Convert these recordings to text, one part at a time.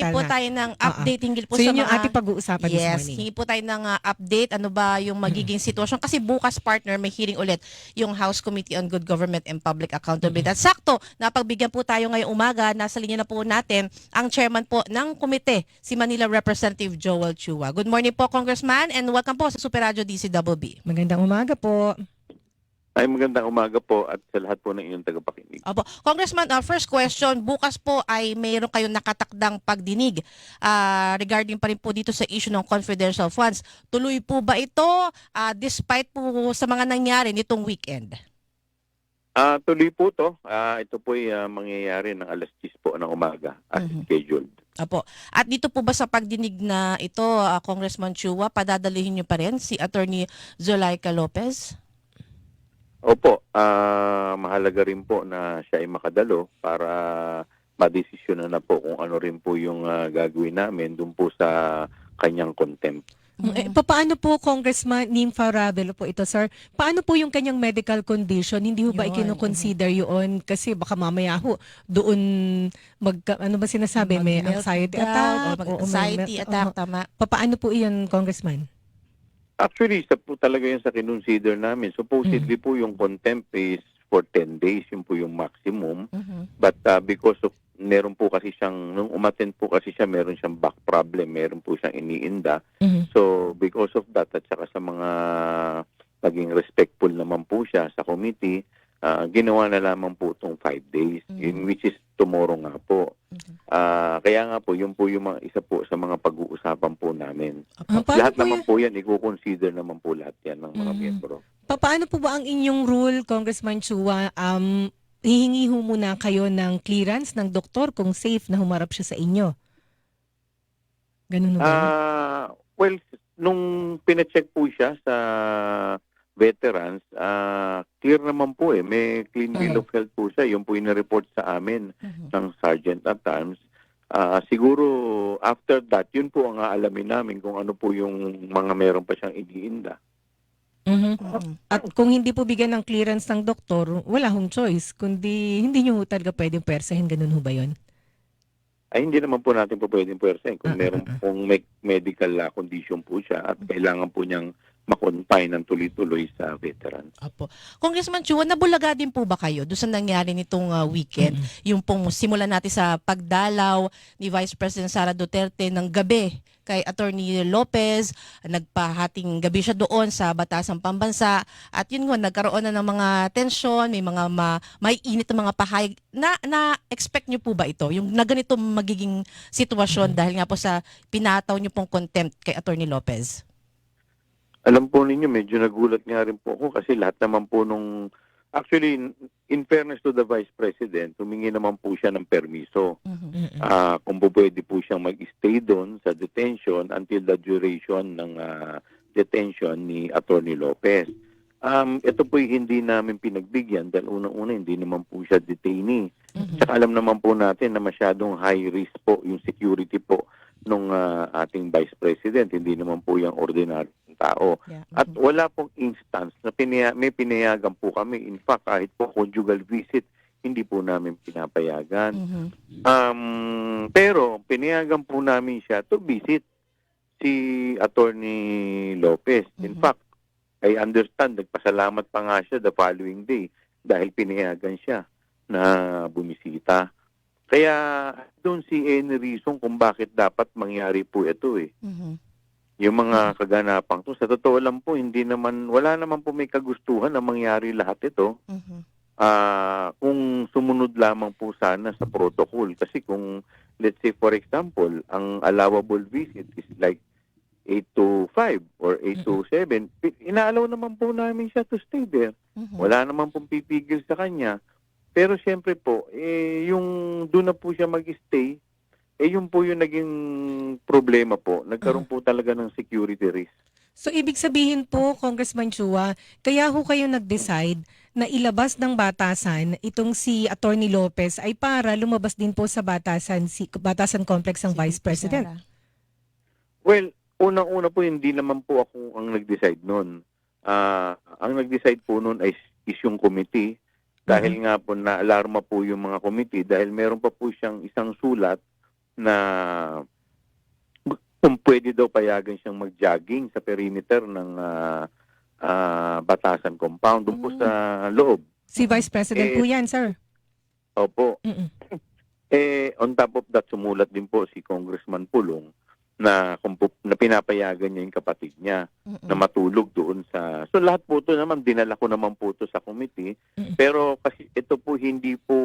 po Tama. tayo ng Oo. update hinggil po So sa yun yung mga ating pag-uusapan this yes, morning. hingi po tayo ng update ano ba yung magiging sitwasyon kasi bukas partner may hearing ulit yung House Committee on Good Government and Public Accountability. At sakto, napagbigyan po tayo ngayong umaga, nasa linya na po natin ang chairman po ng komite, si Manila Representative Joel Chua. Good morning po Congressman and welcome po sa Super Radio DCWB. Magandang umaga po. Ay, magandang umaga po at sa lahat po ng inyong tagapakinig. Opo. Congressman, first question, bukas po ay mayroon kayong nakatakdang pagdinig regarding pa rin po dito sa issue ng confidential funds. Tuloy po ba ito despite po sa mga nangyari nitong weekend? Tuloy po to. Ito po ay mangyayari ng alas 10 po ng umaga as scheduled. Opo. At dito po ba sa pagdinig na ito, Congressman Chua, padadalihin niyo pa rin si Attorney Zulaika Lopez? Opo, mahalaga rin po na siya ay makadalo para madesisyonan na po kung ano rin po yung gagawin namin dun po sa kanyang contempt. Paano po, Congressman Nympha Ravelo po ito, sir? Paano po yung kanyang medical condition? Hindi ho ba Yun, ikino-consider yun? Kasi baka mamaya ho, doon ano ba sinasabi? May anxiety attack? Oo, Anxiety attack, tama. Paano po iyon, Congressman? Actually, isa po talaga yun sa kinonsider namin. Supposedly po yung contempt is for 10 days, yun po yung maximum. But because of meron po kasi siyang, nung umattend po kasi siya, meron siyang back problem, meron po siyang iniinda. So, because of that, at saka sa mga naging respectful naman po siya sa committee, ginawa na lamang po itong 5 days, in which is tomorrow nga po. Kaya nga po, yun po yung isa po sa mga pag-uusapan po namin. Lahat Po naman po yan, i-consider naman po lahat yan ng mga miyembro. Paano po ba ang inyong rule, Congressman Chua? Hihingi ho muna kayo ng clearance ng doktor kung safe na humarap siya sa inyo. Ganun ho ba yun? Well, nung pina-check po siya sa veterans, clear naman po eh. May clean bill of health po siya. Yung po yung report sa amin ng Sergeant at Arms. Siguro after that, yun po ang aalamin namin kung ano po yung mga meron pa siyang iniinda. At kung hindi po bigyan ng clearance ng doktor, wala hong choice. Kundi hindi nyo ho talaga pwedeng persahin. Ganun ho ba yun? Ay hindi naman po natin po pwedeng puwersahin kung meron pong medical condition po siya at kailangan po niyang makonfine ng tuloy-tuloy sa veteran. Opo. Congressman Chua, nabulaga din po ba kayo doon sa nangyari nitong weekend? Yung pong simulan natin sa pagdalaw ni Vice President Sara Duterte ng gabi kay Attorney Lopez, nagpahating gabi siya doon sa Batasang Pambansa at yun nga, nagkaroon na ng mga tensyon, may mga may init na mga pahayag. Na-expect niyo po ba ito? Yung na ganito magiging sitwasyon dahil nga po sa pinataw niyo pong contempt kay Attorney Lopez? Alam po ninyo, medyo nagulat nga rin po ako kasi lahat naman po nung... Actually, in fairness to the Vice President, humingi naman po siya ng permiso. Kung pwede po siyang mag-stay doon sa detention until the duration ng detention ni Attorney Lopez. Ito po hindi namin pinagbigyan dahil unang-una hindi naman po siya detainee. Saka alam naman po natin na masyadong high risk po yung security po nung ating Vice President. Hindi naman po yung ordinary tao. At wala pong instance na may pinayagan po kami. In fact, kahit po conjugal visit, hindi po namin pinapayagan. Pero pinayagan po namin siya to visit si Attorney Lopez. In fact, I understand, nagpasalamat pa nga siya the following day dahil pinayagan siya na bumisita. Kaya don't see any reason kung bakit dapat mangyari po ito eh. Yung mga kaganapang to, sa totoo lang po, wala naman po may kagustuhan na mangyari lahat ito. Kung sumunod lamang po sana sa protocol. Kasi kung, let's say for example, ang allowable visit is like 8 to 5 or 8 to 7, inaalaw naman po namin siya to stay there. Wala naman pong pipigil sa kanya. Pero siyempre po, yung doon na po siya mag-stay, yun po yung naging problema po. Nagkaroon po talaga ng security risk. So ibig sabihin po, Congressman Chua, kaya ho kayo nag-decide na ilabas ng batasan itong si Attorney Lopez ay para lumabas din po sa batasan complex ng Vice President. Well, unang-una po hindi naman po ako ang nag-decide noon. Ang nag-decide po noon is yung committee dahil nga po na-alarma po yung mga committee dahil meron pa po siyang isang sulat na kung pwede daw payagan siyang mag-jogging sa perimeter ng Batasan compound doon po sa loob. Si Vice President po yan, sir. Opo. Mm-mm. On top of that, sumulat din po si Congressman Pulong na na pinapayagan niya yung kapatid niya na matulog doon sa... So lahat po ito naman, dinala ko naman po ito sa committee. Pero kasi ito po hindi po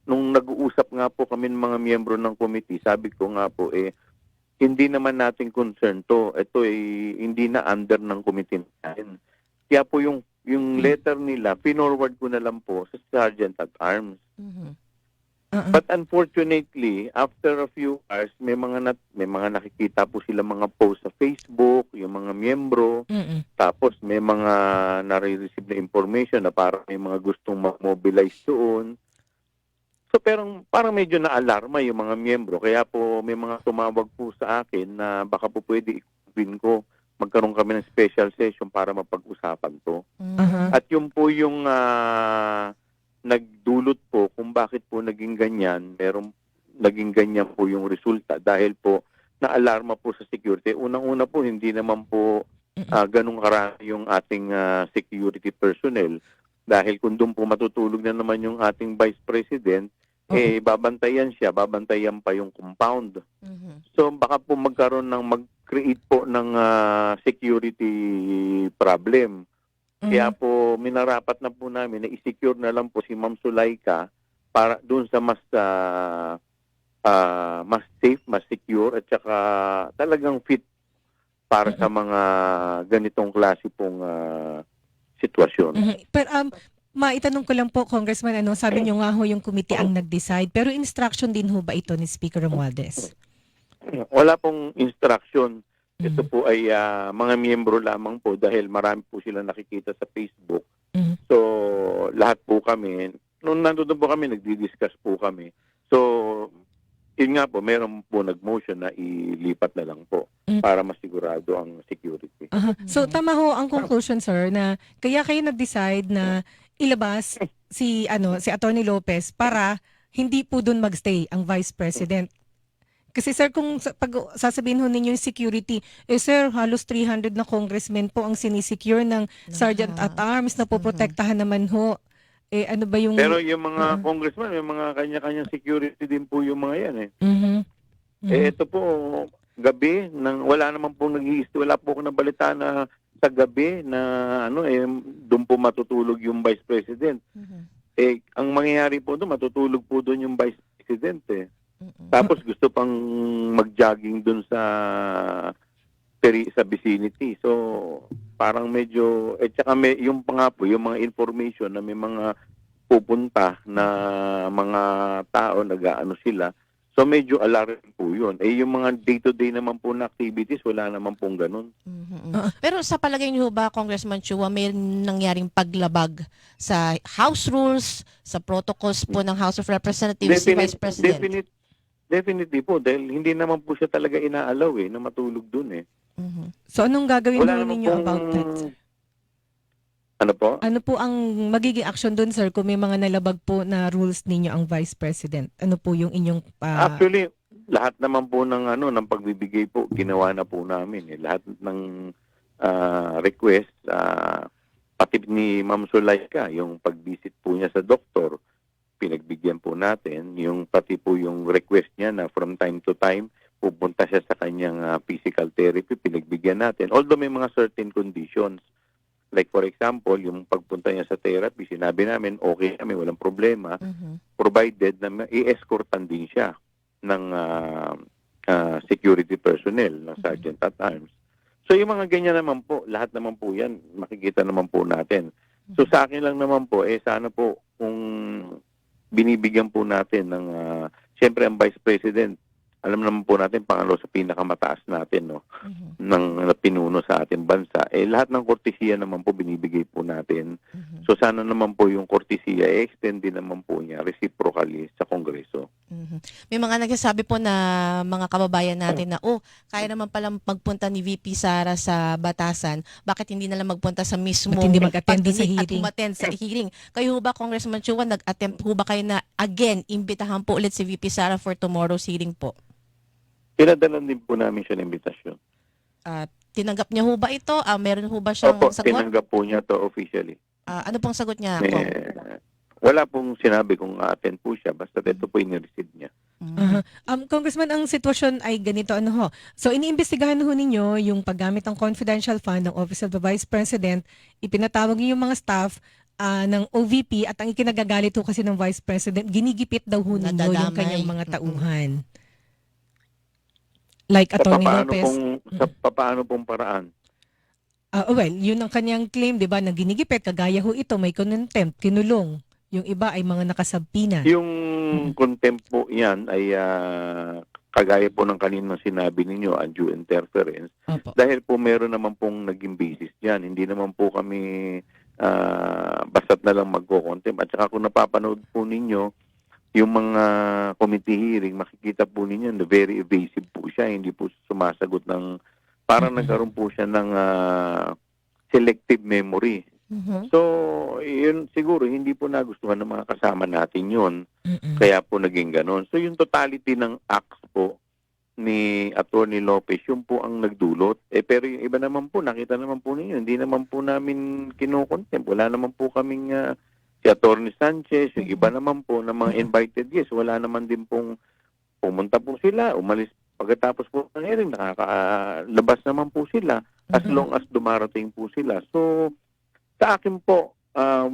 nung nag-uusap nga po kami ng mga miyembro ng committee, sabi ko nga po hindi naman natin concern to. Ito hindi na under ng committee natin. Kaya po yung letter nila, pinorward ko na lang po sa Sergeant at Arms. But unfortunately, after a few hours, may mga nakikita po sila mga post sa Facebook, yung mga miyembro, tapos may mga nare-receive na information na parang may mga gustong mag-mobilize doon. So parang medyo na-alarma yung mga miyembro. Kaya po may mga tumawag po sa akin na baka po pwede i-convene ko. Magkaroon kami ng special session para mapag-usapan to. At yun po yung nagdulot po kung bakit po naging ganyan. Naging ganyan po yung resulta dahil po na-alarma po sa security. Unang-una po, hindi naman po ganung karami yung ating security personnel. Dahil kung doon po matutulog na naman yung ating Vice President, babantayan siya, babantayan pa yung compound. So baka po mag-create po ng security problem. Kaya po minarapat na po namin na i-secure na lang po si Ma'am Sulaika para doon sa mas safe, mas secure at saka talagang fit para sa mga ganitong klase pong sitwasyon. Pero maitanong ko lang po, Congressman, sabi niyo nga ho yung committee ang nag-decide, pero instruction din ho ba ito ni Speaker Romualdez? Wala pong instruction. Ito po ay mga miyembro lamang po dahil marami po sila nakikita sa Facebook. So, lahat po kami, nung nandun po kami, nagdi-discuss po kami. So, yun nga po, meron po nag-motion na ilipat na lang po para masigurado ang security. So, tama ho ang conclusion, sir, na kaya kayo nag-decide na ilabas si Atty. Lopez para hindi po doon magstay ang Vice President. Kasi sir, kung pag sasabihin ho ninyo yung security, sir, halos 300 na congressmen po ang sinisecure ng Sergeant at Arms na poprotektahan naman ho. Ano ba yung... Pero yung mga congressman, may mga kanya-kanyang security din po yung mga yan ito po, gabi, wala naman po wala po ako nabalita na sa gabi na doon po matutulog yung Vice President. Ang mangyayari po doon, matutulog po doon yung Vice President Tapos gusto pang mag-jogging dun sa vicinity. So, parang medyo, tsaka yung pa nga po, yung mga information na may mga pupunta na mga tao, nag-aano sila. So, medyo alarming po yun. Yung mga day-to-day naman po na activities, wala naman pong ganun. Pero sa palagay niyo ba, Congressman Chua, may nangyaring paglabag sa House rules, sa protocols po ng House of Representatives si Vice President? Definitely po, dahil hindi naman po siya talaga inaalaw na matulog dun So anong gagawin Wala mo ninyo about that, sir? Ano po? Ano po ang magiging action dun, sir, kung may mga nalabag po na rules ninyo ang Vice President? Ano po yung inyong... Actually, lahat naman po ng ng pagbibigay po, ginawa na po namin. Lahat ng request, pati ni Ma'am Sulaika, yung pag-visit po niya sa doktor, pinagbigyan po natin. Yung pati po yung request niya na from time to time, pupunta siya sa kanyang physical therapy, pinagbigyan natin. Although may mga certain conditions. Like for example, yung pagpunta niya sa therapy, sinabi namin, okay kami, walang problema, provided na i-escortan din siya ng security personnel, ng Sergeant at Arms. So yung mga ganyan naman po, lahat naman po yan, makikita naman po natin. So sa akin lang naman po, sana po kung binibigyan po natin ng, siyempre ang Vice President, alam naman po natin, pangalawa sa pinakamataas natin, no, Mhm. na pinuno sa ating bansa. Lahat ng kortesiya naman po binibigay po natin. Mhm. So sana naman po yung kortesiya, extend din naman po niya reciprocally sa Kongreso. Mhm. May mga nagsasabi po na mga kababayan natin na, kaya naman palang magpunta ni VP Sara sa Batasan, bakit hindi na lang magpunta sa mismong Ba't hindi mag-attend doon sa pagdinig at hearing? umattend sa hearing? Kayo ho ba, Congressman Chua, nag-attempt ho ba kayo na again, imbitahan po ulit si VP Sara for tomorrow's hearing po? Pinadalan din po namin siya ng imbitasyon. Tinanggap niya ho ba ito? Meron ho ba siyang Opo, sagot? tinanggap po niya to officially. Ano pong sagot niya, Kong? Wala pong sinabi kung attend po siya, basta ito po yung receive niya. Aha. Congressman, ang sitwasyon ay ganito, ano ho. So, iniimbestigahan ho ninyo yung paggamit ng confidential fund ng Office of the Vice President. Ipinatawag niyo yung mga staff ng OVP at ang ikinagagalit ho kasi ng Vice President, ginigipit daw ho ninyo yung Nadadamay. kanyang mga tauhan. Like Atty. Lopez. Sa papaano pong paraan? Well, yun ang kanyang claim, di ba, na ginigipit, kagaya ho ito, may contempt, kinulong. Yung iba ay mga nakasabpina. Yung contempt po yan ay kagaya po ng kaninang sinabi ninyo, undue interference. Opo. Dahil po meron naman pong naging basis dyan. Hindi naman po kami basta't na lang magko-contempt. At saka kung napapanood po ninyo, yung mga committee hearing, makikita po ninyo na very evasive po siya. Hindi po sumasagot ng, parang nagkaroon po siya ng selective memory. Mhm. So, yun siguro, hindi po nagustuhan ng mga kasama natin yun. Kaya po naging ganon. So, yung totality ng acts po ni Atty. Lopez, yun po ang nagdulot. Pero yung iba naman po, nakita naman po ninyo, hindi naman po namin kinukontempt. Wala naman po kaming si Atty. Sanchez, yung iba naman po na mga invited guests, wala naman din pong pumunta po sila, umalis pagkatapos po ng hearing, nakakalabas naman po sila as long as dumarating po sila. So, sa akin po,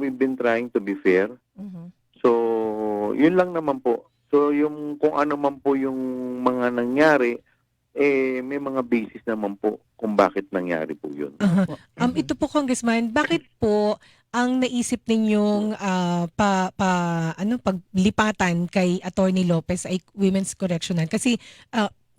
we've been trying to be fair. Mhm. So, yun lang naman po. So, yung kung ano man po yung mga nangyari, may mga basis naman po kung bakit nangyari po yun. Opo. Ito po, Congressman, bakit po ang naisip ninyong paglipatan kay Atty. Lopez ay Women's Correctional? Kasi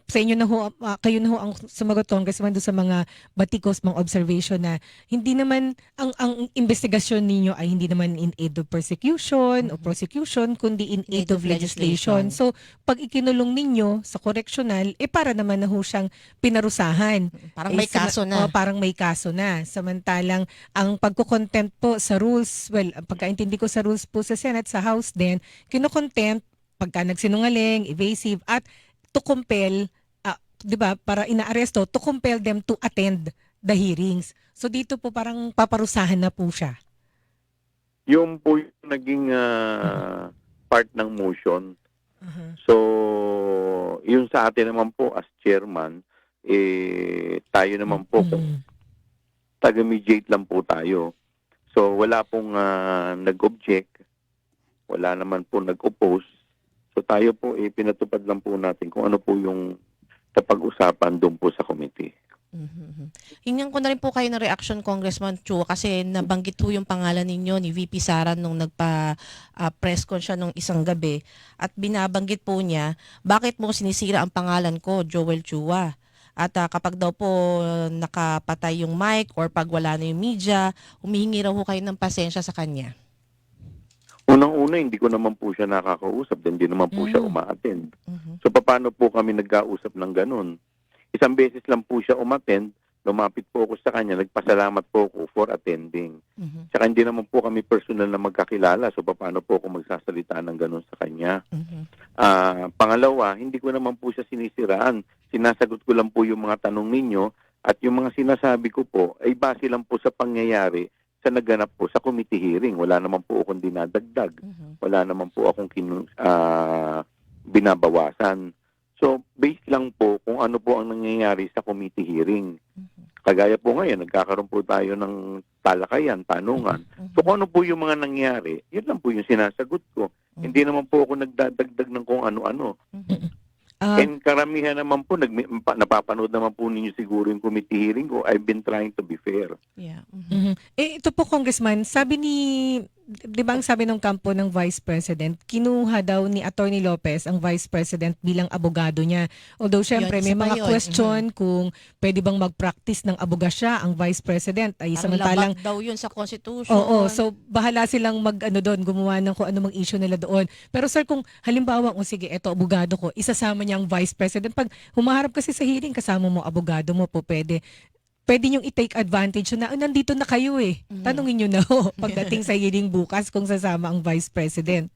sa inyo na ho, kayo na ho ang sumagot, Congressman, doon sa mga batikos, mga observation na hindi naman, ang investigasyon ninyo ay hindi naman in aid of persecution o prosecution, kundi in aid of legislation. So, pag ikinulong ninyo sa correctional, para naman na ho siyang pinarusahan. Parang may kaso na. Parang may kaso na. Samantalang, ang pagkukontempt po sa rules, well, ang pagkaintindi ko sa rules po sa Senate, sa House din, kinukontempt pagka nagsinungaling, evasive, at to compel, 'di ba, para inaaresto, to compel them to attend the hearings. So dito po parang paparusahan na po siya. Yung po yung naging part ng motion. So, yun sa atin naman po as chairman, tayo naman po, taga-mediate lang po tayo. So, wala pong nag-object, wala naman po nag-oppose. So, tayo po, pinatupad lang po natin kung ano po yung kapag-usapan doon po sa committee. Mhm. Hingan ko na rin po kayo ng reaction, Congressman Chua, kasi nabanggit po yung pangalan ninyo ni VP Sara nung nagpa-press con siya nung isang gabi. At binabanggit po niya, bakit mo sinisira ang pangalan ko, Joel Chua? At kapag daw po nakapatay yung mic or pag wala na yung media, humihingi raw po kayo ng pasensya sa kanya. Unang-una, hindi ko naman po siya nakakausap, hindi naman po siya uma-attend. Mhm. So, paano po kami nagkausap ng ganun? Isang beses lang po siya umattend, lumapit po ako sa kanya, nagpasalamat po ako for attending. Mhm. Tsaka hindi naman po kami personal na magkakilala, so paano po ako magsasalita ng ganun sa kanya? Mhm. Pangalawa, hindi ko naman po siya sinisiraan. Sinasagot ko lang po yung mga tanong ninyo at yung mga sinasabi ko po ay base lang po sa pangyayari sa naganap po sa committee hearing. Wala naman po akong dinadagdag. Mhm. Wala naman po akong binabawasan. So, based lang po kung ano po ang nangyayari sa committee hearing. Kagaya po ngayon, nagkakaroon po tayo ng talakayan, tanungan. So, kung ano po yung mga nangyari, yun lang po yung sinasagot ko. Hindi naman po ako nagdadagdag ng kung ano-ano. And karamihan naman po, napapanood naman po ninyo siguro yung committee hearing ko, I've been trying to be fair. Yeah. Ito po, Congressman, sabi ni di ba ang sabi ng kampo ng Vice President, kinuha daw ni Attorney Lopez ang Vice President bilang abogado niya. Although syempre Yun, may isa pa mga yun. question kung pwede bang mag-practice ng abogasya ang Vice President ay Parang samantalang labag daw yun sa Constitution. oo, so bahala silang doon, gumawa ng kung ano mang issue nila doon. Pero sir, kung halimbawa, o sige, eto abogado ko, isasama niya ang Vice President. Pag humaharap kasi sa hearing, kasama mo abogado mo po, pwede niyong i-take advantage na nandito na kayo eh. Tanungin niyo na ho pagdating sa hearing bukas kung sasama ang Vice President.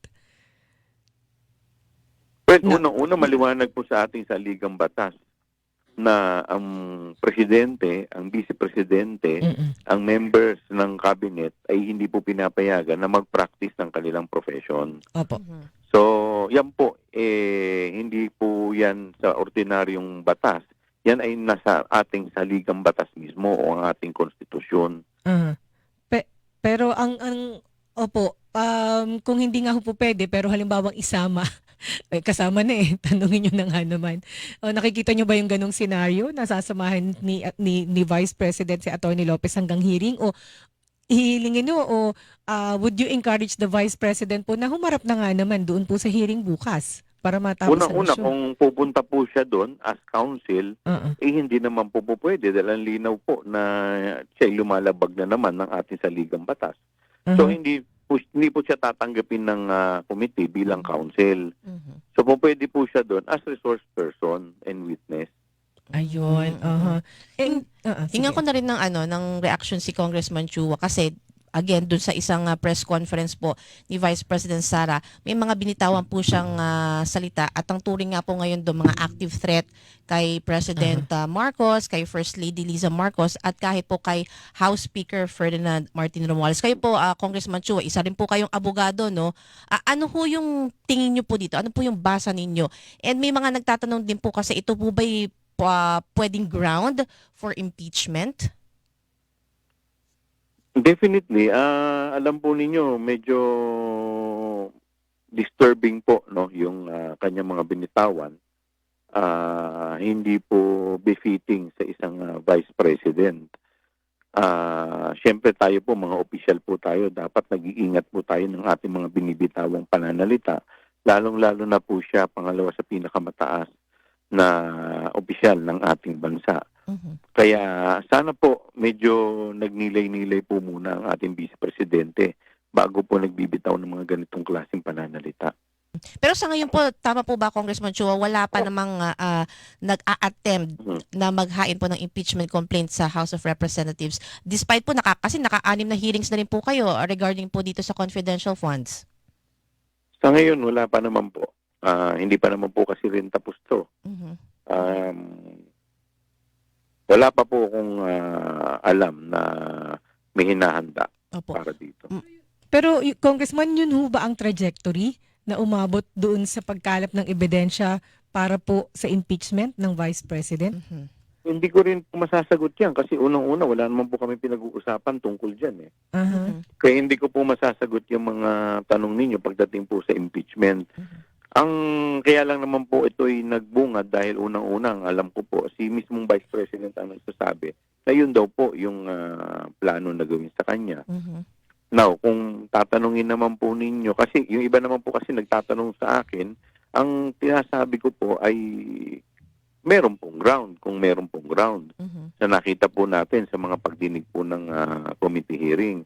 Well, Na- unang-una maliwanag po sa ating saligang batas na ang presidente, ang vice-presidente, ang members ng cabinet ay hindi po pinapayagan na mag-practice ng kanilang profession. Opo. Mhm. So, yan po, hindi po yan sa ordinaryong batas. Yan ay nasa ating saligang batas mismo o ang ating konstitusyon. Aha. Pero opo, kung hindi nga ho po pwede, pero halimbawang isama, kasama na eh, tanungin nyo na nga naman. O, nakikita nyo ba yung ganong senaryo na sasamahan ni Vice President si Attorney Lopez hanggang hearing? O ihilingin nyo o would you encourage the Vice President po na humarap na nga naman doon po sa hearing bukas para matapos ang Unang-una, issue? kung pupunta po siya doon as counsel, Uh-uh. hindi naman po pwede dahil ang linaw po na siya ay lumalabag na naman ng ating saligang batas. So, Uh-huh. hindi po siya tatanggapin ng committee bilang counsel. Mhm. So, po pwede po siya doon as resource person and witness. Ayun. Uh-huh. Hingan ko na rin ng reaction si Congressman Chua kasi again dun sa isang press conference po ni Vice President Sara, may mga binitawan po siyang salita at ang turing nga po ngayon doon mga active threat kay President Marcos, kay First Lady Liza Marcos at kahit po kay House Speaker Ferdinand Martin Romualdez. Kayo po Congressman Chua, isa rin po kayong abogado, no? Ano po yung tingin niyo po dito? Ano po yung basa ninyo? And may mga nagtatanong din po kasi ito po ba'y pwedeng ground for impeachment? Definitely, alam po ninyo, medyo disturbing po no yung kanyang mga binitawan. Hindi po befitting sa isang vice president. Siyempre tayo po, mga opisyal po tayo, dapat nag-iingat po tayo ng ating mga binibitawang pananalita. Lalong-lalo na po siya pangalawa sa pinakamataas na opisyal ng ating bansa. Mhm. Kaya sana po medyo nagnilay-nilay po muna ang ating vice presidente bago po nagbibitaw ng mga ganitong klaseng pananalita. Pero sa ngayon po, tama po ba Congressman Chua, wala pa namang nag-a-attempt na maghain po ng impeachment complaint sa House of Representatives despite po kasi naka-anim na hearings na rin po kayo regarding po dito sa confidential funds? Sa ngayon wala pa naman po. Hindi pa naman po kasi rin tapos to. Mhm. Wala pa po akong alam na may hinahanda Opo. para dito. Pero Congressman, yun ho ba ang trajectory na umabot doon sa pagkalap ng ebidensya para po sa impeachment ng Vice President? Mhm. Hindi ko rin po masasagot yan kasi unang-una wala naman po kami pinag-uusapan tungkol dyan eh. Aha. Mhm. Kaya hindi ko po masasagot yung mga tanong ninyo pagdating po sa impeachment. Ang kaya lang naman po ito ay nagbunga dahil unang-unang alam ko po si mismong Vice President ang nagsasabi na yun daw po yung plano na gawin sa kanya. Mhm. Now, kung tatanungin naman po ninyo, kasi yung iba naman po kasi nagtatanong sa akin, ang tinasabi ko po ay meron pong ground, kung meron pong ground Mhm. na nakita po natin sa mga pagdinig po ng committee hearing.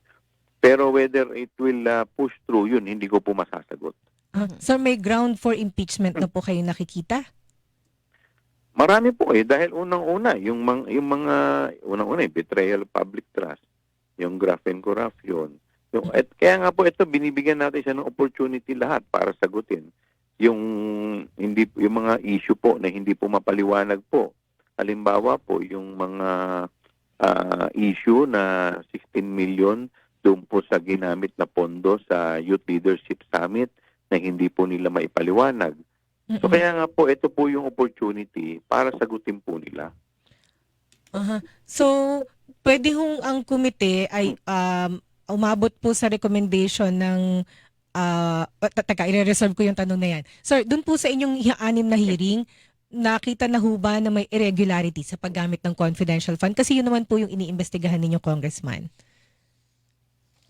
Pero whether it will push through yun, hindi ko po masasagot. Sir, may ground for impeachment na po kayo nakikita? Marami po dahil unang-una yung mga unang-una yung betrayal of public trust, yung graft and corruption. Kaya nga po ito binibigyan natin siya ng opportunity lahat para sagutin yung mga issue po na hindi po mapaliwanag po. Halimbawa po yung mga issue na 16 million doon po sa ginamit na pondo sa Youth Leadership Summit na hindi po nila maipaliwanag. So kaya nga po ito po yung opportunity para sagutin po nila. Aha. So, pwede hong ang komite ay umabot po sa recommendation ng i-reserve ko yung tanong na yan. Sir, dun po sa inyong anim na hearing, nakita na ho ba na may irregularity sa paggamit ng confidential fund? Kasi yun naman po yung iniimbestigahan ninyo, Congressman.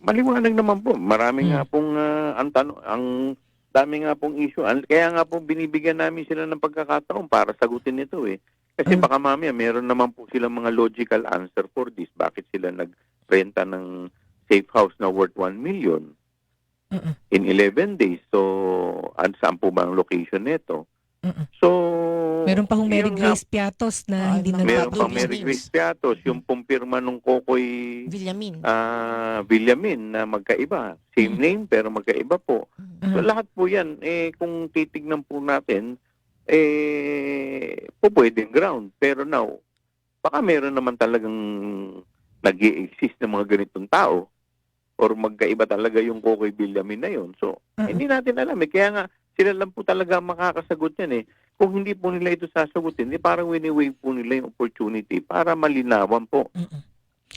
Maliwanag naman po. Marami nga pong ang dami nga pong issue. Kaya nga po binibigyan namin sila ng pagkakataon para sagutin ito eh. Kasi baka mamaya meron naman po silang mga logical answer for this. Bakit sila nagrenta ng safe house na worth 1 million in 11 days? So, saan po ba ang location nito? So, Meron pa hong Mary yun nga, Grace Piatos na hindi mga meron pang Dubious Mary names. Grace Piatos, yung pumpirma nung Kokoy Villamin. Villamin na magkaiba. Same name pero magkaiba po. So lahat po yan, kung titignan po natin, po pwedeng ground. Pero now, baka meron naman talagang nag-i-exist ng mga ganitong tao or magkaiba talaga yung Kokoy Villamin na yun. So, hindi natin alam eh. Kaya nga, sila lang po talaga makakasagot yan eh. Kung hindi po nila ito sasagutin, parang wini-wave po nila yung opportunity para malinawan po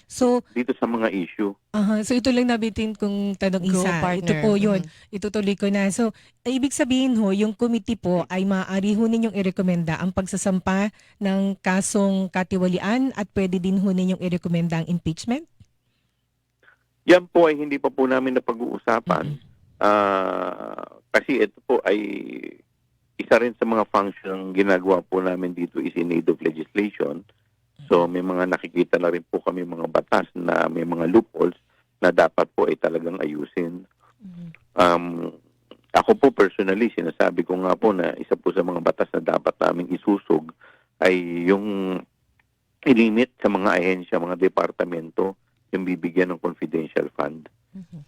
So, dito sa mga issue. so ito lang nabitin kong tanong Go, isa. partner. Ito po yun. Itutuloy ko na. So, ibig sabihin ho, yung committee po ay maaari ho ninyong irekomenda ang pagsasampa ng kasong katiwalian at pwede din ho ninyong irekomenda ang impeachment? Yan po ay hindi pa po namin napag-uusapan. Kasi ito po ay isa rin sa mga function ng ginagawa po namin dito is in aid of legislation. So may mga nakikita na rin po kami mga batas na may mga loopholes na dapat po ay talagang ayusin. Ako po personally, sinasabi ko nga po na isa po sa mga batas na dapat naming isusog ay yung ilimit sa mga ahensya, mga departamento, yung bibigyan ng confidential fund.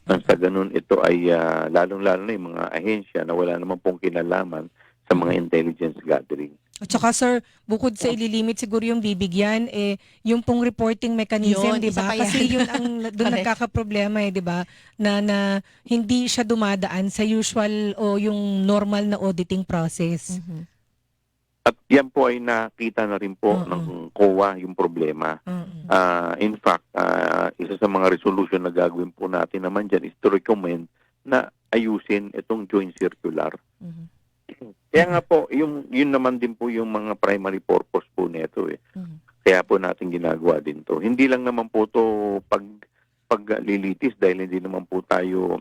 Nang sa ganun, ito ay lalong-lalo na yung mga ahensya na wala naman pong kinalaman sa mga intelligence gathering. At saka sir, bukod sa ililimit siguro yung bibigyan, yung pong reporting mechanism, Yun, di isa ba? pa yan. Kasi yun ang doon Correct. nagkakaproblema di ba? Na hindi siya dumadaan sa usual o yung normal na auditing process. At yan po ay nakita na rin po ng COA yung problema. In fact, isa sa mga resolution na gagawin po natin naman dyan is to recommend na ayusin itong joint circular. Kaya nga po, yun naman din po yung mga primary purpose po nito eh. Kaya po natin ginagawa din to. Hindi lang naman po to paglilitis dahil hindi naman po tayo,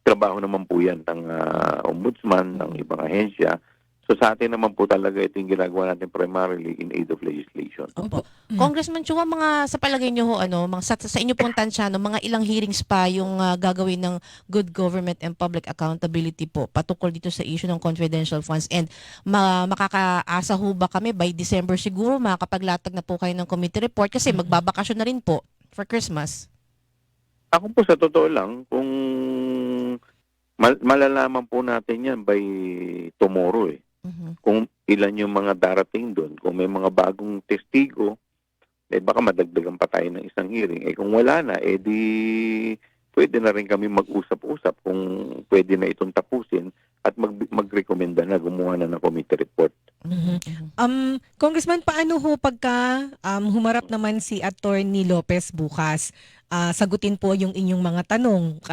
trabaho naman po yan ng ombudsman, ng ibang ahensya. So sa atin naman po talaga ito yung ginagawa natin primarily in aid of legislation. Opo. Congressman Chua, mga sa palagay niyo ho, mga sa inyo pong tansya, mga ilang hearings pa yung gagawin ng good government and public accountability po patungkol dito sa issue ng confidential funds, and makakaasa ho ba kami by December siguro makakapaglatag na po kayo ng committee report kasi magbabakasyon na rin po for Christmas? Ako po sa totoo lang, kung malalaman po natin yan by tomorrow eh. Kung ilan yung mga darating doon, kung may mga bagong testigo, baka madagdagan pa tayo ng isang hearing. Kung wala na, di pwede na rin kami mag-usap-usap kung pwede na itong tapusin at mag-recommenda na, gumawa na ng committee report. Congressman, paano ho pagka humarap naman si Attorney Lopez bukas? Sagutin po yung inyong mga tanong.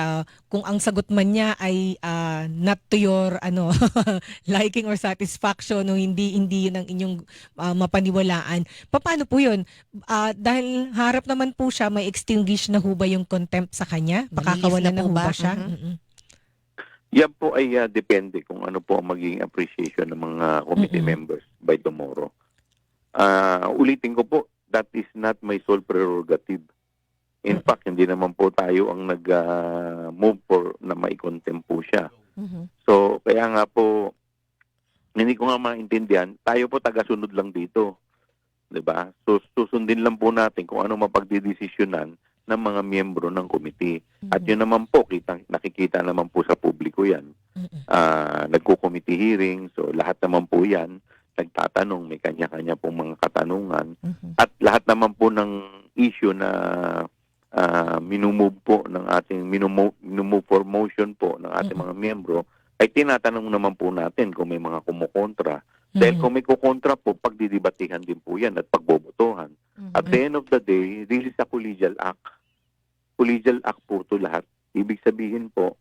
Kung ang sagot man niya ay not to your liking or satisfaction o hindi yun ang inyong mapaniwalaan. Paano po yun? Dahil harap naman po siya, may extinguish na ho ba yung contempt sa kanya? Pakakawalan na ho ba siya? Yan po ay depende kung ano po ang magiging appreciation ng mga committee members by tomorrow. Ulitin ko po, that is not my sole prerogative. In fact, hindi naman po tayo ang nag-move for na mai-contempt po siya. So, kaya nga po, hindi ko nga maintindihan, tayo po taga-sunod lang dito. 'Di ba? So, susundin lang po natin kung ano mapagdidesisyonan ng mga miyembro ng committee. At yun naman po, nakikita naman po sa publiko yan. Nagko-committee hearing, so lahat naman po yan, nagtatanong, may kanya-kanya pong mga katanungan. At lahat naman po ng issue na minumove po ng ating minumove for motion po ng ating mga miyembro ay tinatanong naman po natin kung may mga kumukontra. Dahil kung may kukontra po, pagdidibatihan din po yan at pagbobotohan. At the end of the day, this is a collegial act. Collegial act po ito lahat. Ibig sabihin po,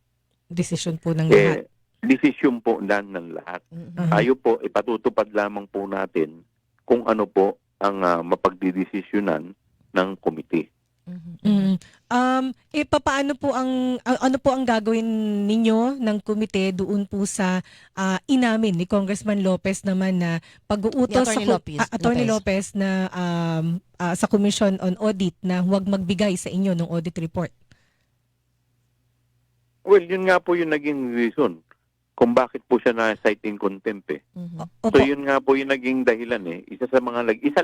Decision po ng lahat. Decision po ng lahat. Tayo po, ipatutupad lamang po natin kung ano po ang mapagdidesisyonan ng committee. Mm. Papaano po ano po ang gagawin ninyo ng komite doon po sa inamin ni Congressman Lopez naman na pag-uutos Ni Attorney Attorney Lopez. Lopez na sa Commission on Audit na huwag magbigay sa inyo ng audit report? Well, yun nga po yung naging reason kung bakit po siya na-cite in contempt eh. Opo. So yun nga po yung naging dahilan eh. Isa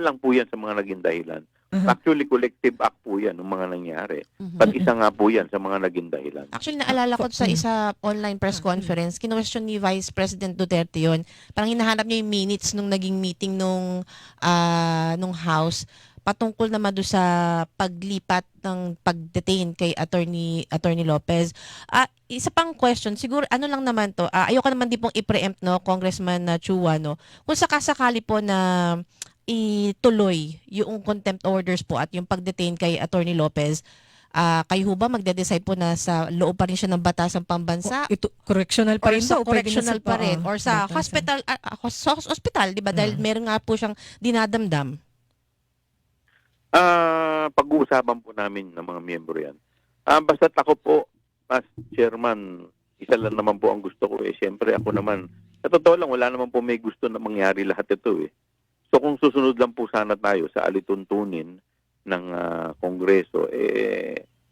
lang po yan sa mga naging dahilan. Actually, collective act po yan ng mga nangyari. Pag isa nga po yan sa mga naging dahilan. Actually, naalala ko sa isa online press conference, kinwestiyon ni Vice President Duterte yun. Parang hinahanap niya yung minutes nung naging meeting nung House patungkol naman doon sa paglipat ng pag-detain kay Attorney Lopez. Isa pang question, siguro ano lang naman to, ayoko naman din pong i-preempt, no, Congressman Chua, no, kung sakasakali po na ituloy yung contempt orders po at yung pag-detain kay Attorney Lopez, kayo ho ba magde-decide po na sa loob pa rin siya ng batasang pambansa? Ito, correctional pa Or rin sa ba? O pwede na correctional pa rin? Or sa batasan? hospital, di ba? Dahil meron nga po siyang dinadamdam. Pag-uusapan po namin ng mga miyembro yan. Basta't ako po, as chairman, isa lang naman po ang gusto ko eh. Siyempre ako naman, sa totoo lang, wala naman po may gusto na mangyari lahat ito eh. So kung susunod lang po sana tayo sa alituntunin ng Kongreso,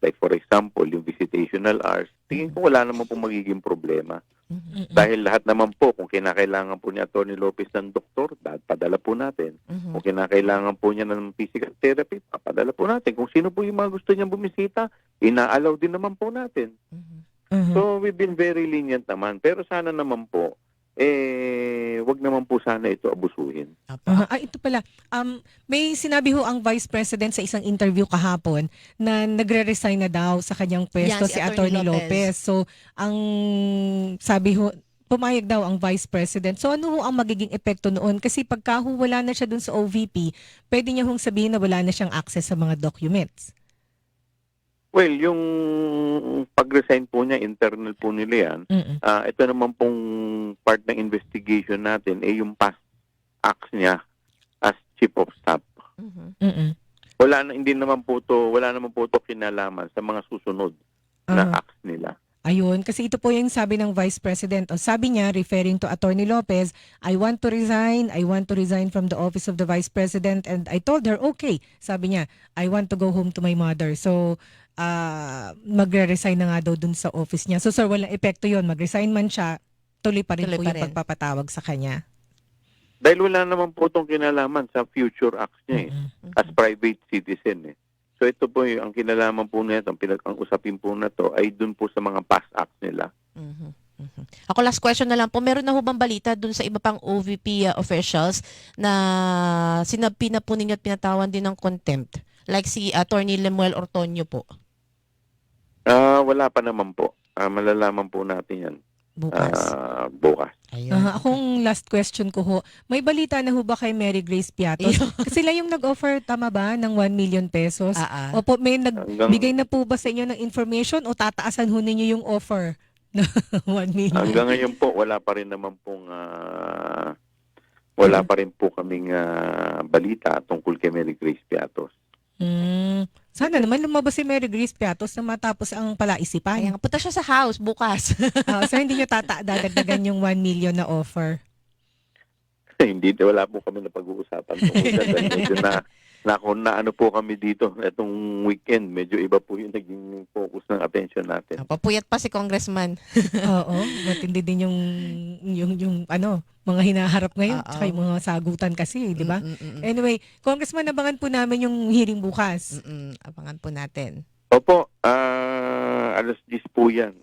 like for example, yung visitational hours, tingin ko wala naman po magiging problema. Dahil lahat naman po, kung kinakailangan po ni Atty. Lopez ng doktor, padala po natin. Kung kinakailangan po niya ng physical therapy, papadala po natin. Kung sino po yung mga gusto niyang bumisita, inaalaw din naman po natin. So we've been very lenient naman. Pero sana naman po, wag naman po sana ito abusuhin. Ito pala. May sinabi ho ang Vice President sa isang interview kahapon na nagre-resign na daw sa kanyang pwesto Yan, si Attorney Lopez. So, ang sabi ho, pumayag daw ang Vice President. So, ano ho ang magiging epekto noon? Kasi pagka ho wala na siya dun sa OVP, pwede niya hong sabihin na wala na siyang access sa mga documents. Well, yung pag-resign po niya, internal po nila yan. Ito naman pong part ng investigation natin, yung past acts niya as Chief of Staff. Hindi naman po to kinalaman sa mga susunod na acts nila. Ayun, kasi ito po yung sabi ng Vice President. O sabi niya, referring to Attorney Lopez, I want to resign from the office of the Vice President, and I told her, okay. Sabi niya, I want to go home to my mother. So, magre-resign na nga daw dun sa office niya. So, sir, walang epekto yun. Mag-resign man siya, tuloy pa rin po yung pagpapatawag sa kanya. Dahil wala naman po itong kinalaman sa future acts niya as private citizen eh. So ito po ang kinalaman po nito, ang usapin po na to ay dun po sa mga past acts nila. Ako last question na lang po, meron na ho bang balita dun sa iba pang OVP officials na sinabi na po ninyo at pinatawan din ng contempt? Like si Attorney Lemuel Ortonio po. Wala pa naman po. Malalaman po natin yan. Bukas. Akong last question ko ho, may balita na ho ba kay Mary Grace Piatos? Kasi sila yung nag-offer, tama ba, ng 1 million pesos? Opo, may nagbigay na po ba sa inyo ng information o tataasan ho ninyo yung offer na 1 million? Hanggang ngayon po, wala pa rin po kaming balita tungkol kay Mary Grace Piatos. Sana naman lumabas si Mary Grace Piatos na matapos ang palaisipan. Kaya nga, punta siya sa house bukas. So hindi nyo dadagdagan yung 1 million na offer? Hindi, wala po kami na pag-uusapan. Medyo na ano po kami dito itong weekend. Medyo iba po yung naging focus ng attention natin. Papuyat pa si Congressman. Oo, matindi din yung mga hinaharap ngayon, tsaka yung mga sagutan kasi, di ba? Anyway, Congressman, abangan po namin yung hearing bukas. Abangan po natin. Opo, alas 10 po yan.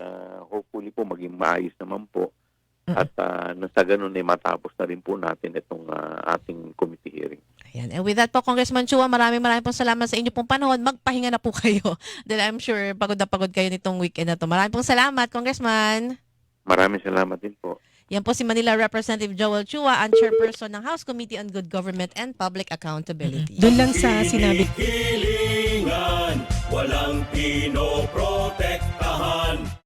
Hopefully po maging maayos naman po. At sa ganun ay matapos na rin po natin itong ating committee hearing. Ayan. And with that po, Congressman Chua, maraming pong salamat sa inyo pong panahon. Magpahinga na po kayo. Dahil I'm sure pagod na pagod kayo nitong weekend na to. Maraming pong salamat, Congressman. Maraming salamat din po. Yan po si Manila Representative Joel Chua, ang chairperson ng House Committee on Good Government and Public Accountability. Doon lang sa sinabi. Hilingan, walang pinoprotektahan.